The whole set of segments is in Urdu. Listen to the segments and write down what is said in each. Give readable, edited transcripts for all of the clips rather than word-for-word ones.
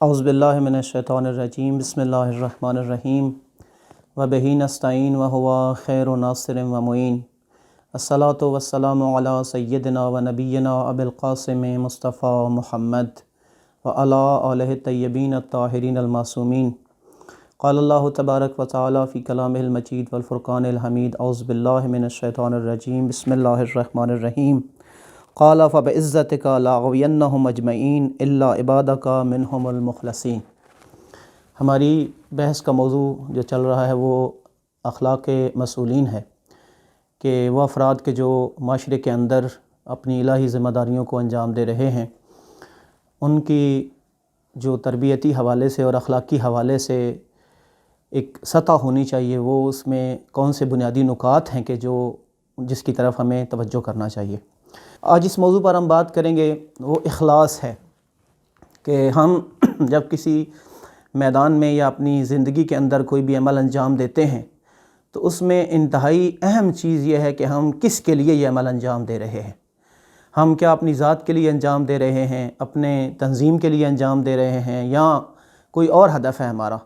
اعوذ باللہ من الشیطان الرجیم بسم اللہ الرحمن الرحیم وبہ نستعین وہو خیر ناصر و معین الصلاۃ والسلام علی سیدنا و نبینا ابی القاسم مصطفیٰ محمد وعلی آلہ الطیبین الطاہرین المعصومین قال اللہ تبارک و تعالی فی کلامہ المجید والفرقان الحمید اعوذ باللہ من الشیطان الرجیم بسم اللہ الرحمن الرحیم قال فبعزتک لاغوینہم اجمعین الا عبادک منہم المخلصین۔ ہماری بحث کا موضوع جو چل رہا ہے وہ اخلاق مسئولین ہے کہ وہ افراد کے جو معاشرے کے اندر اپنی الہی ذمہ داریوں کو انجام دے رہے ہیں، ان کی جو تربیتی حوالے سے اور اخلاقی حوالے سے ایک سطح ہونی چاہیے، وہ اس میں کون سے بنیادی نکات ہیں کہ جس کی طرف ہمیں توجہ کرنا چاہیے۔ آج اس موضوع پر ہم بات کریں گے، وہ اخلاص ہے کہ ہم جب کسی میدان میں یا اپنی زندگی کے اندر کوئی بھی عمل انجام دیتے ہیں تو اس میں انتہائی اہم چیز یہ ہے کہ ہم کس کے لیے یہ عمل انجام دے رہے ہیں۔ ہم کیا اپنی ذات کے لیے انجام دے رہے ہیں، اپنے تنظیم کے لیے انجام دے رہے ہیں، یا کوئی اور ہدف ہے ہمارا۔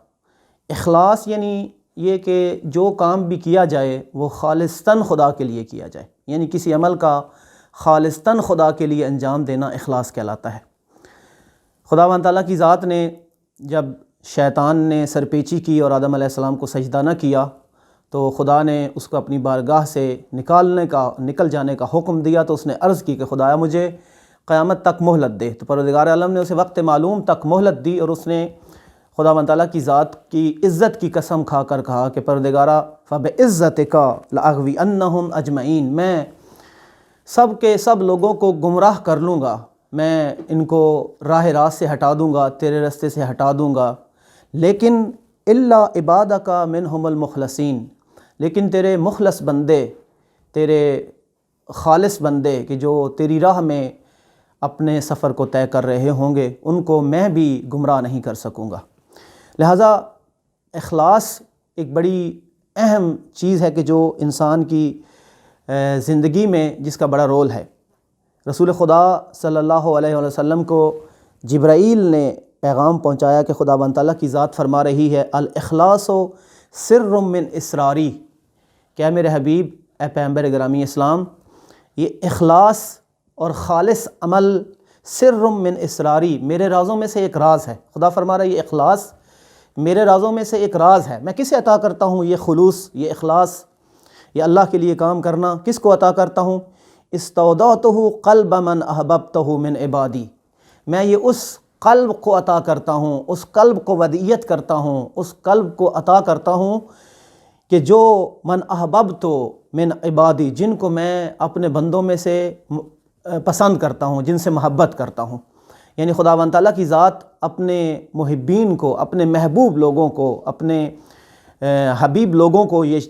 اخلاص یعنی یہ کہ جو کام بھی کیا جائے وہ خالصتاً خدا کے لیے کیا جائے، یعنی کسی عمل کا خالصتاً خدا کے لیے انجام دینا اخلاص کہلاتا ہے۔ خداوند تعالیٰ کی ذات نے جب شیطان نے سرپیچی کی اور آدم علیہ السلام کو سجدہ نہ کیا تو خدا نے اس کو اپنی بارگاہ سے نکل جانے کا حکم دیا، تو اس نے عرض کی کہ خدایا مجھے قیامت تک مہلت دے۔ تو پروردگار عالم نے اسے وقت معلوم تک مہلت دی، اور اس نے خداوند تعالیٰ کی ذات کی عزت کی قسم کھا کر کہا کہ پروردگارا فبعزتک لاغوینہم اجمعین، میں سب کے سب لوگوں کو گمراہ کر لوں گا، میں ان کو راہ راست سے ہٹا دوں گا، تیرے راستے سے ہٹا دوں گا، لیکن الا عبادک منہم المخلصین، لیکن تیرے مخلص بندے، تیرے خالص بندے کہ جو تیری راہ میں اپنے سفر کو طے کر رہے ہوں گے، ان کو میں بھی گمراہ نہیں کر سکوں گا۔ لہٰذا اخلاص ایک بڑی اہم چیز ہے کہ جو انسان کی زندگی میں جس کا بڑا رول ہے۔ رسول خدا صلی اللہ علیہ وسلم کو جبرائیل نے پیغام پہنچایا کہ خداوند تعالیٰ کی ذات فرما رہی ہے الاخلاص سر من اسراری، کہ میرے حبیب اے پیغمبر گرامی اسلام، یہ اخلاص اور خالص عمل سر من اسراری، میرے رازوں میں سے ایک راز ہے۔ خدا فرما رہا ہے یہ اخلاص میرے رازوں میں سے ایک راز ہے، میں کسے عطا کرتا ہوں یہ خلوص، یہ اخلاص، یہ اللہ کے لیے کام کرنا کس کو عطا کرتا ہوں؟ استودعتہ قلب من احببتہ من عبادی، میں یہ اس قلب کو عطا کرتا ہوں، اس قلب کو ودیعت کرتا ہوں، اس قلب کو عطا کرتا ہوں کہ جو من احببتہ من عبادی، جن کو میں اپنے بندوں میں سے پسند کرتا ہوں، جن سے محبت کرتا ہوں۔ یعنی خداوند تعالیٰ کی ذات اپنے محبین کو، اپنے محبوب لوگوں کو، اپنے حبیب لوگوں کو یہ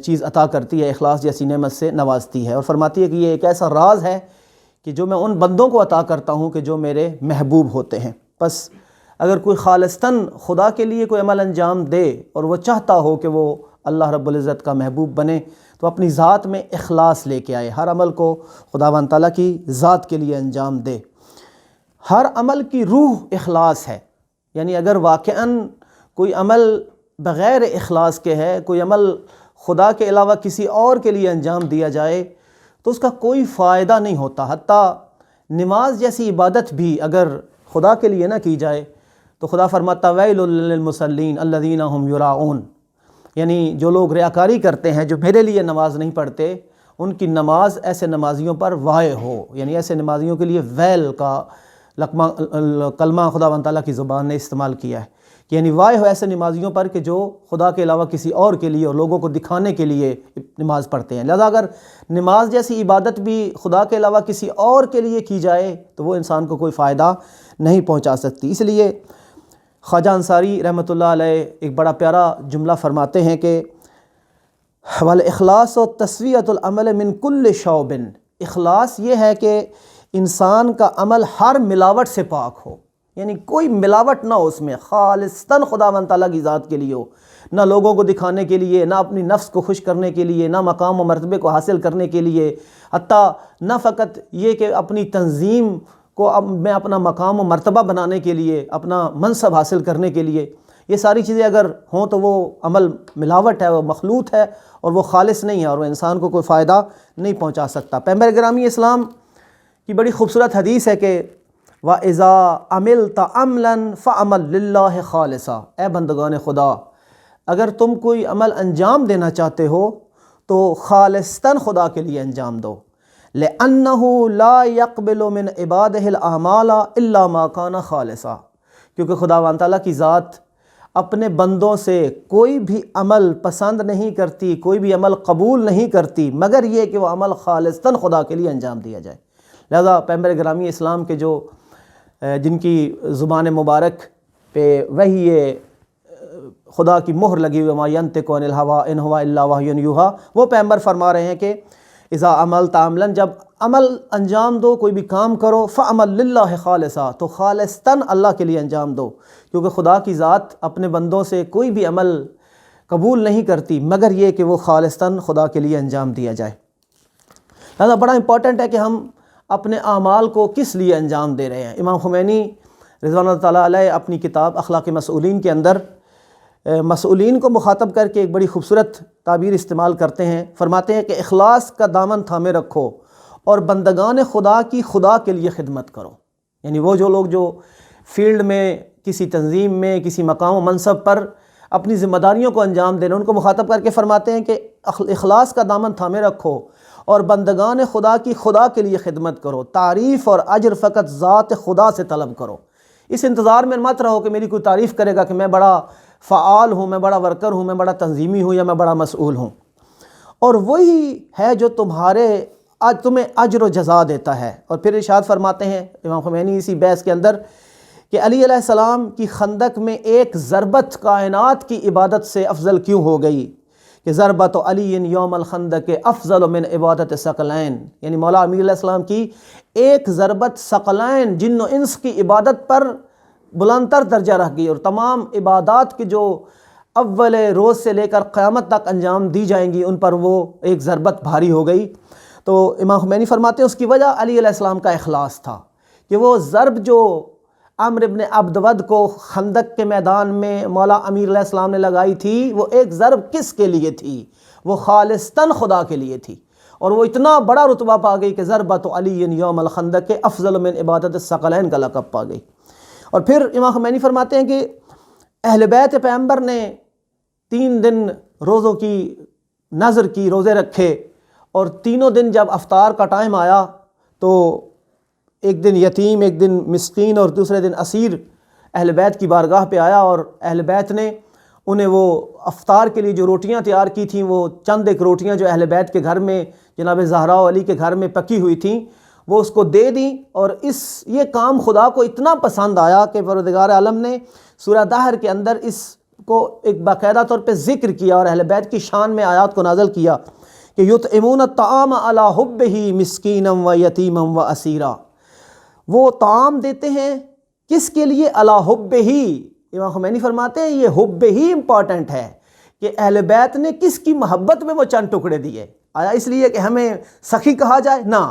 چیز عطا کرتی ہے، اخلاص جیسی نعمت سے نوازتی ہے، اور فرماتی ہے کہ یہ ایک ایسا راز ہے کہ جو میں ان بندوں کو عطا کرتا ہوں کہ جو میرے محبوب ہوتے ہیں۔ بس اگر کوئی خالصتاً خدا کے لیے کوئی عمل انجام دے اور وہ چاہتا ہو کہ وہ اللہ رب العزت کا محبوب بنے، تو اپنی ذات میں اخلاص لے کے آئے، ہر عمل کو خداوند تعالیٰ کی ذات کے لیے انجام دے۔ ہر عمل کی روح اخلاص ہے، یعنی اگر واقعاً کوئی عمل بغیر اخلاص کے ہے، کوئی عمل خدا کے علاوہ کسی اور کے لیے انجام دیا جائے تو اس کا کوئی فائدہ نہیں ہوتا۔ حتیٰ نماز جیسی عبادت بھی اگر خدا کے لیے نہ کی جائے تو خدا فرماتا ویل للمصلین الذین هم یراؤون، یعنی جو لوگ ریاکاری کرتے ہیں، جو میرے لیے نماز نہیں پڑھتے، ان کی نماز ایسے نمازیوں پر وائے ہو، یعنی ایسے نمازیوں کے لیے ویل کا کلمہ خداوند تعالیٰ کی زبان نے استعمال کیا ہے، یعنی وائے ہو ایسے نمازیوں پر کہ جو خدا کے علاوہ کسی اور کے لیے اور لوگوں کو دکھانے کے لیے نماز پڑھتے ہیں۔ لہذا اگر نماز جیسی عبادت بھی خدا کے علاوہ کسی اور کے لیے کی جائے تو وہ انسان کو کوئی فائدہ نہیں پہنچا سکتی۔ اس لیے خواجہ انصاری رحمۃ اللہ علیہ ایک بڑا پیارا جملہ فرماتے ہیں کہ والاخلاص تسویۃ العمل من کل شعب، اخلاص یہ ہے کہ انسان کا عمل ہر ملاوٹ سے پاک ہو، یعنی کوئی ملاوٹ نہ ہو، اس میں خالصتاً خداوند تعالیٰ کی ذات کے لیے ہو، نہ لوگوں کو دکھانے کے لیے، نہ اپنی نفس کو خوش کرنے کے لیے، نہ مقام و مرتبے کو حاصل کرنے کے لیے، حتیٰ نہ فقط یہ کہ اپنی تنظیم کو اب میں اپنا مقام و مرتبہ بنانے کے لیے، اپنا منصب حاصل کرنے کے لیے، یہ ساری چیزیں اگر ہوں تو وہ عمل ملاوٹ ہے، وہ مخلوط ہے اور وہ خالص نہیں ہے اور وہ انسان کو کوئی فائدہ نہیں پہنچا سکتا۔ پیغمبر گرامی اسلام کی بڑی خوبصورت حدیث ہے کہ وَإِذَا عَمِلْتَ عَمْلًا فَعَمَلْ لِلَّهِ خَالِصًا، اے بندگان خدا، اگر تم کوئی عمل انجام دینا چاہتے ہو تو خالصتاً خدا کے لیے انجام دو، لِأَنَّهُ لَا يَقْبِلُ مِنْ عِبَادِهِ الْأَعْمَالَ إِلَّا مَا كَانَ خَالِصًا، کیونکہ خداوند تعالیٰ کی ذات اپنے بندوں سے کوئی بھی عمل پسند نہیں کرتی، کوئی بھی عمل قبول نہیں کرتی مگر یہ کہ وہ عمل خالصتاً خدا کے لیے انجام دیا جائے۔ لہذا پیغمبر گرامی اسلام کے جو جن کی زبان مبارک پہ وہی یہ خدا کی مہر لگی ہوئی وَمَا يَنطِقُ عَنِ الْهَوَىٰ إِنْ هُوَ إِلَّا وَحْيٌ يُوحَىٰ، وہ پیغمبر فرما رہے ہیں کہ اذا عملت عملاً، جب عمل انجام دو، کوئی بھی کام کرو، فعمل للہ خالصا، تو خالصتاً اللہ کے لیے انجام دو، کیونکہ خدا کی ذات اپنے بندوں سے کوئی بھی عمل قبول نہیں کرتی مگر یہ کہ وہ خالصتاً خدا کے لیے انجام دیا جائے۔ لہذا بڑا امپورٹنٹ ہے کہ ہم اپنے اعمال کو کس لیے انجام دے رہے ہیں۔ امام خمینی رضوان اللہ تعالیٰ علیہ اپنی کتاب اخلاق مسئولین کے اندر مسئولین کو مخاطب کر کے ایک بڑی خوبصورت تعبیر استعمال کرتے ہیں، فرماتے ہیں کہ اخلاص کا دامن تھامے رکھو اور بندگان خدا کی خدا کے لیے خدمت کرو۔ یعنی وہ جو لوگ جو فیلڈ میں، کسی تنظیم میں، کسی مقام و منصب پر اپنی ذمہ داریوں کو انجام دینا، ان کو مخاطب کر کے فرماتے ہیں کہ اخلاص کا دامن تھامے رکھو اور بندگان خدا کی خدا کے لیے خدمت کرو، تعریف اور اجر فقط ذات خدا سے طلب کرو۔ اس انتظار میں مت رہو کہ میری کوئی تعریف کرے گا کہ میں بڑا فعال ہوں، میں بڑا ورکر ہوں، میں بڑا تنظیمی ہوں یا میں بڑا مسئول ہوں، اور وہی ہے جو تمہیں اجر و جزا دیتا ہے۔ اور پھر ارشاد فرماتے ہیں امام خمینی اسی بحث کے اندر کہ علی علیہ السلام کی خندق میں ایک ضربت کائنات کی عبادت سے افضل کیوں ہو گئی کہ ضربت علی یوم الخندق افضل من عبادت ثقلین، یعنی مولا امیر علیہ السلام کی ایک ضربت ثقلین جن و انس کی عبادت پر بلندتر درجہ رہ گئی، اور تمام عبادات کی جو اول روز سے لے کر قیامت تک انجام دی جائیں گی ان پر وہ ایک ضربت بھاری ہو گئی۔ تو امام خمینی فرماتے ہیں اس کی وجہ علی علیہ السلام کا اخلاص تھا کہ وہ ضرب جو عمرو ابن عبد ود کو خندق کے میدان میں مولا امیر علیہ السلام نے لگائی تھی، وہ ایک ضرب کس کے لیے تھی؟ وہ خالصتاً خدا کے لیے تھی، اور وہ اتنا بڑا رتبہ پا گئی کہ ضربت علی یوم الخندق افضل من عبادت الثقلین کا لقب پا گئی۔ اور پھر امام خمینی فرماتے ہیں کہ اہل بیت پیغمبر نے 3 دن روزوں کی نذر کی، روزے رکھے، اور تینوں دن جب افطار کا ٹائم آیا تو ایک دن یتیم، ایک دن مسکین اور دوسرے دن اسیر اہل بیت کی بارگاہ پہ آیا، اور اہل بیت نے انہیں وہ افطار کے لیے جو روٹیاں تیار کی تھیں، وہ چند ایک روٹیاں جو اہل بیت کے گھر میں جناب زہرا و علی کے گھر میں پکی ہوئی تھیں وہ اس کو دے دیں، اور یہ کام خدا کو اتنا پسند آیا کہ پروردگار عالم نے سورہ دہر کے اندر اس کو ایک باقاعدہ طور پہ ذکر کیا اور اہل بیت کی شان میں آیات کو نازل کیا کہ یطعمون الطعام علی حبہ مسکینا و یتیما و اسیرا، وہ طعام دیتے ہیں کس کے لیے؟ علی حبہ۔ امام خمینی فرماتے ہیں یہ حب ہی امپورٹنٹ ہے کہ اہل بیت نے کس کی محبت میں وہ چند ٹکڑے دیے، آیا اس لیے کہ ہمیں سخی کہا جائے؟ نہ،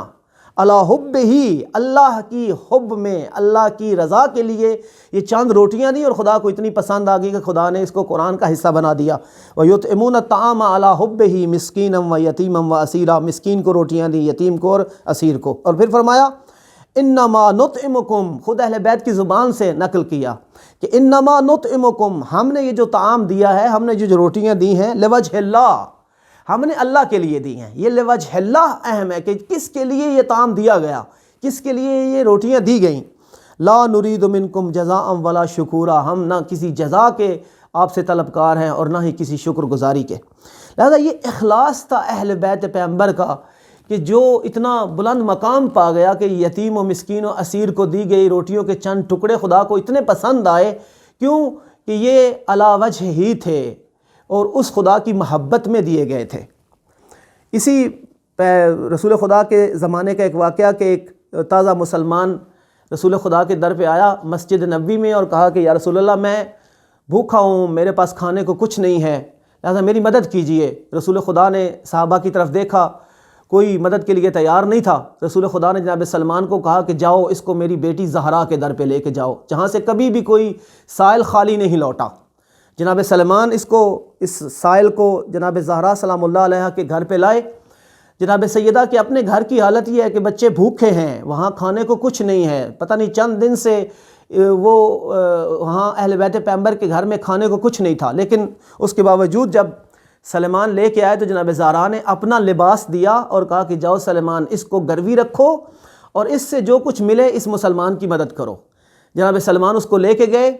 علی حب ہی، اللہ کی حب میں، اللہ کی رضا کے لیے یہ چند روٹیاں دی، اور خدا کو اتنی پسند آ گئی کہ خدا نے اس کو قرآن کا حصہ بنا دیا۔ وَيُطْعِمُونَ الطَّعَامَ عَلَىٰ حُبِّهِ مِسْكِينًا وَيَتِيمًا وَأَسِيرًا، مسکین کو روٹیاں دی، یتیم کو اور اسیر کو۔ اور پھر فرمایا انما نطعمکم، خود اہل بیت کی زبان سے نقل کیا کہ انما نطعمکم، ہم نے یہ جو طعام دیا ہے، ہم نے جو روٹیاں دی ہیں، لوجہ اللہ، ہم نے اللہ کے لیے دی ہیں۔ یہ لوجہ اللہ اہم ہے کہ کس کے لیے یہ طعام دیا گیا، کس کے لیے یہ روٹیاں دی گئیں۔ لا نرید منکم جزاء ولا شکورا، ہم نہ کسی جزا کے آپ سے طلبکار ہیں اور نہ ہی کسی شکر گزاری کے۔ لہذا یہ اخلاص تھا اہل بیت پیغمبر کا کہ جو اتنا بلند مقام پا گیا کہ یتیم و مسکین و اسیر کو دی گئی روٹیوں کے چند ٹکڑے خدا کو اتنے پسند آئے، کیوں کہ یہ علی وجہ ہی تھے اور اس خدا کی محبت میں دیے گئے تھے۔ اسی رسول خدا کے زمانے کا ایک واقعہ کہ ایک تازہ مسلمان رسول خدا کے در پہ آیا مسجد نبوی میں اور کہا کہ یا رسول اللہ میں بھوکا ہوں، میرے پاس کھانے کو کچھ نہیں ہے، لہذا میری مدد کیجئے۔ رسول خدا نے صحابہ کی طرف دیکھا، کوئی مدد کے لیے تیار نہیں تھا، رسول خدا نے جناب سلمان کو کہا کہ جاؤ اس کو میری بیٹی زہرا کے در پہ لے کے جاؤ، جہاں سے کبھی بھی کوئی سائل خالی نہیں لوٹا۔ جناب سلمان اس سائل کو جناب زہرا سلام اللہ علیہ کے گھر پہ لائے۔ جناب سیدہ کہ اپنے گھر کی حالت یہ ہے کہ بچے بھوکے ہیں، وہاں کھانے کو کچھ نہیں ہے، پتہ نہیں چند دن سے وہ وہاں اہل بیت پیغمبر کے گھر میں کھانے کو کچھ نہیں تھا، لیکن اس کے باوجود جب سلمان لے کے آئے تو جناب زہرا نے اپنا لباس دیا اور کہا کہ جاؤ سلمان اس کو گروی رکھو اور اس سے جو کچھ ملے اس مسلمان کی مدد کرو۔ جناب سلمان اس کو لے کے گئے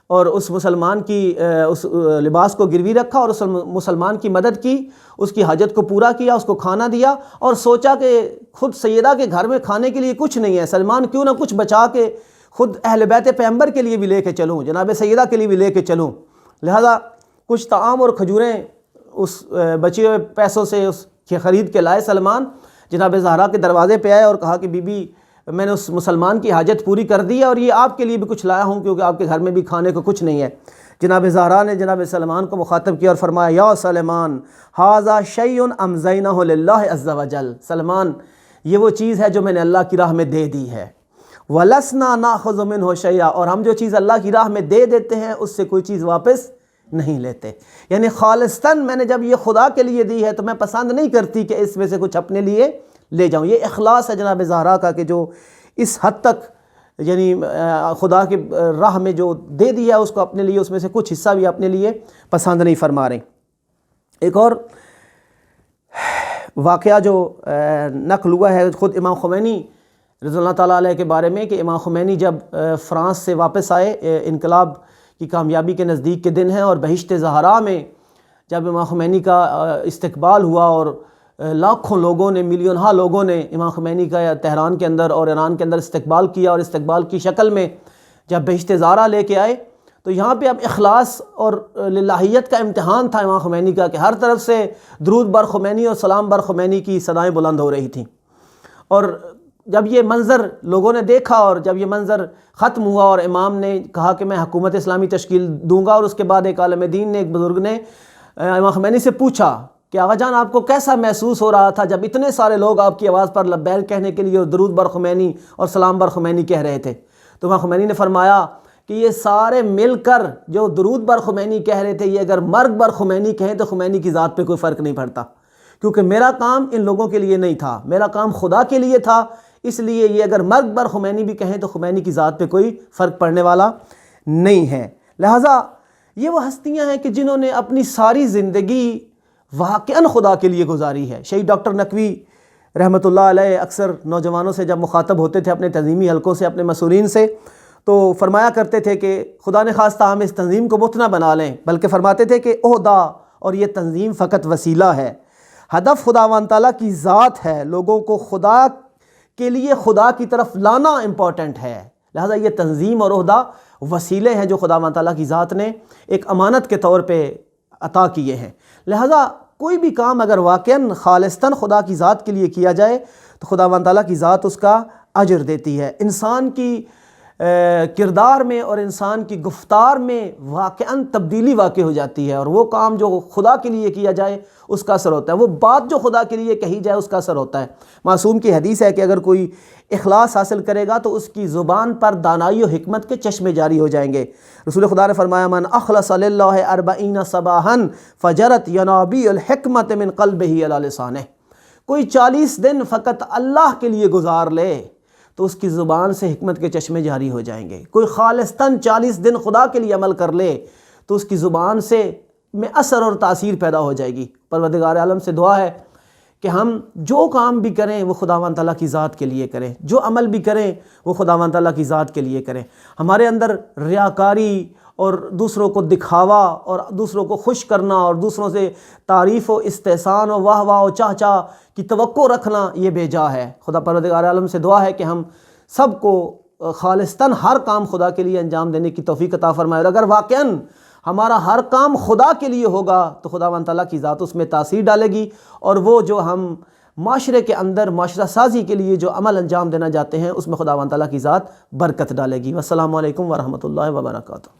اور اس مسلمان کی اس لباس کو گروی رکھا اور اس مسلمان کی مدد کی، اس کی حاجت کو پورا کیا، اس کو کھانا دیا اور سوچا کہ خود سیدہ کے گھر میں کھانے کے لیے کچھ نہیں ہے، سلمان کیوں نہ کچھ بچا کے خود اہل بیت پیغمبر کے لیے بھی لے کے چلوں، جناب سیدہ کے لیے بھی لے کے چلوں۔ لہذا کچھ طعام اور کھجوریں اس بچے ہوئے پیسوں سے اس کے خرید کے لائے سلمان، جناب زہرا کے دروازے پہ آئے اور کہا کہ بی بی میں نے اس مسلمان کی حاجت پوری کر دی ہے اور یہ آپ کے لیے بھی کچھ لایا ہوں کیونکہ آپ کے گھر میں بھی کھانے کو کچھ نہیں ہے۔ جناب زہرا نے جناب سلمان کو مخاطب کیا اور فرمایا یا سلمان ھذا شیء امضینہ للہ عز وجل، سلمان یہ وہ چیز ہے جو میں نے اللہ کی راہ میں دے دی ہے، ولسنا ناخذ منہ شیئا، اور ہم جو چیز اللہ کی راہ میں دے دیتے ہیں اس سے کوئی چیز واپس نہیں لیتے، یعنی خالصتاً میں نے جب یہ خدا کے لیے دی ہے تو میں پسند نہیں کرتی کہ اس میں سے کچھ اپنے لیے لے جاؤں۔ یہ اخلاص ہے جناب زہرا کا کہ جو اس حد تک یعنی خدا کے راہ میں جو دے دیا ہے اس کو اپنے لیے اس میں سے کچھ حصہ بھی اپنے لیے پسند نہیں فرما رہے۔ ایک اور واقعہ جو نقل ہوا ہے خود امام خمینی رضی اللہ تعالیٰ علیہ کے بارے میں کہ امام خمینی جب فرانس سے واپس آئے، انقلاب کی کامیابی کے نزدیک کے دن ہیں اور بہشت زہرا میں جب امام خمینی کا استقبال ہوا اور لاکھوں لوگوں نے، ملین ہا لوگوں نے امام خمینی کا تہران کے اندر اور ایران کے اندر استقبال کیا اور استقبال کی شکل میں جب بہشت زہرا لے کے آئے تو یہاں پہ اب اخلاص اور للہیت کا امتحان تھا امام خمینی کا کہ ہر طرف سے درود بر خمینی اور سلام بر خمینی کی صدائیں بلند ہو رہی تھیں۔ اور جب یہ منظر لوگوں نے دیکھا اور جب یہ منظر ختم ہوا اور امام نے کہا کہ میں حکومت اسلامی تشکیل دوں گا، اور اس کے بعد ایک عالم دین نے، ایک بزرگ نے امام خمینی سے پوچھا کہ آقا جان آپ کو کیسا محسوس ہو رہا تھا جب اتنے سارے لوگ آپ کی آواز پر لبیک کہنے کے لیے اور درود بر خمینی اور سلام بر خمینی کہہ رہے تھے؟ تو امام خمینی نے فرمایا کہ یہ سارے مل کر جو درود بر خمینی کہہ رہے تھے یہ اگر مرگ بر خمینی کہیں تو خمینی کی ذات پہ کوئی فرق نہیں پڑتا، کیونکہ میرا کام ان لوگوں کے لیے نہیں تھا، میرا کام خدا کے لیے تھا، اس لیے یہ اگر مرگ بر خمینی بھی کہیں تو خمینی کی ذات پہ کوئی فرق پڑنے والا نہیں ہے۔ لہٰذا یہ وہ ہستیاں ہیں کہ جنہوں نے اپنی ساری زندگی واقعاً خدا کے لیے گزاری ہے۔ شہید ڈاکٹر نقوی رحمۃ اللہ علیہ اکثر نوجوانوں سے جب مخاطب ہوتے تھے اپنے تنظیمی حلقوں سے، اپنے مسئولین سے، تو فرمایا کرتے تھے کہ خدا نے خواستہ ہم اس تنظیم کو بت نہ بنا لیں، بلکہ فرماتے تھے کہ عہدہ اور یہ تنظیم فقط وسیلہ ہے، ہدف خداوند تعالیٰ کی ذات ہے، لوگوں کو خدا کے لیے خدا کی طرف لانا امپورٹنٹ ہے۔ لہذا یہ تنظیم اور عہدہ وسیلے ہیں جو خداوند تعالیٰ کی ذات نے ایک امانت کے طور پہ عطا کیے ہیں۔ لہذا کوئی بھی کام اگر واقعاً خالصتاً خدا کی ذات کے لیے کیا جائے تو خداوند تعالیٰ کی ذات اس کا اجر دیتی ہے۔ انسان کی کردار میں اور انسان کی گفتار میں واقعاً تبدیلی واقع ہو جاتی ہے، اور وہ کام جو خدا کے لیے کیا جائے اس کا اثر ہوتا ہے، وہ بات جو خدا کے لیے کہی جائے اس کا اثر ہوتا ہے۔ معصوم کی حدیث ہے کہ اگر کوئی اخلاص حاصل کرے گا تو اس کی زبان پر دانائی و حکمت کے چشمے جاری ہو جائیں گے۔ رسول خدا نے فرمایا من اخلص للہ 40 صباحا فجرت ینابیع الحکمت من قلبہ علی لسانہ، کوئی 40 دن فقط اللہ کے لیے گزار لے تو اس کی زبان سے حکمت کے چشمے جاری ہو جائیں گے۔ کوئی خالصتاً 40 دن خدا کے لیے عمل کر لے تو اس کی زبان سے میں اثر اور تاثیر پیدا ہو جائے گی۔ پروردگار عالم سے دعا ہے کہ ہم جو کام بھی کریں وہ خداوند تعالیٰ کی ذات کے لیے کریں، جو عمل بھی کریں وہ خداوند تعالیٰ کی ذات کے لیے کریں۔ ہمارے اندر ریاکاری اور دوسروں کو دکھاوا اور دوسروں کو خوش کرنا اور دوسروں سے تعریف و استحسان و واہ واہ و چاہ چاہ کی توقع رکھنا یہ بے جا ہے۔ خدا پروردگار عالم سے دعا ہے کہ ہم سب کو خالصتاً ہر کام خدا کے لیے انجام دینے کی توفیق عطا فرمائے، اور اگر واقعاً ہمارا ہر کام خدا کے لیے ہوگا تو خداوند تعالیٰ کی ذات اس میں تاثیر ڈالے گی، اور وہ جو ہم معاشرے کے اندر معاشرہ سازی کے لیے جو عمل انجام دینا جاتے ہیں اس میں خداوند تعالیٰ کی ذات برکت ڈالے گی۔ والسلام علیکم ورحمۃ اللہ وبرکاتہ۔